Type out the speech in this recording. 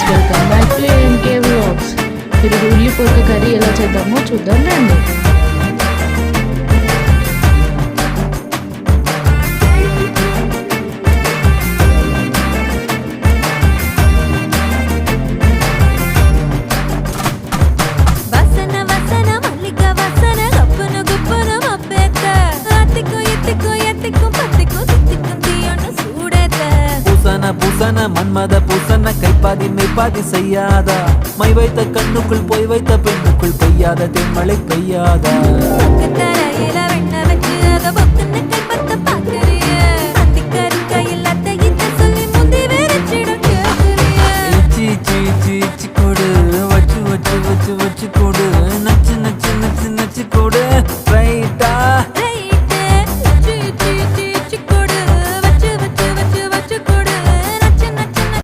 Friends, welcome back to MK vlogs. ఈరోజు ఉల్లిపొక్క curry ఎలా చేద్దామో చూద్దాం రండి. பூசன மன்மத பூசன கைப்பாதி மெய்ப்பாதி செய்யாதா, மை வைத்த கண்ணுக்குள் போய் வைத்த பெண்ணுக்குள் பெய்யாத தென்மழை பெய்யாதா.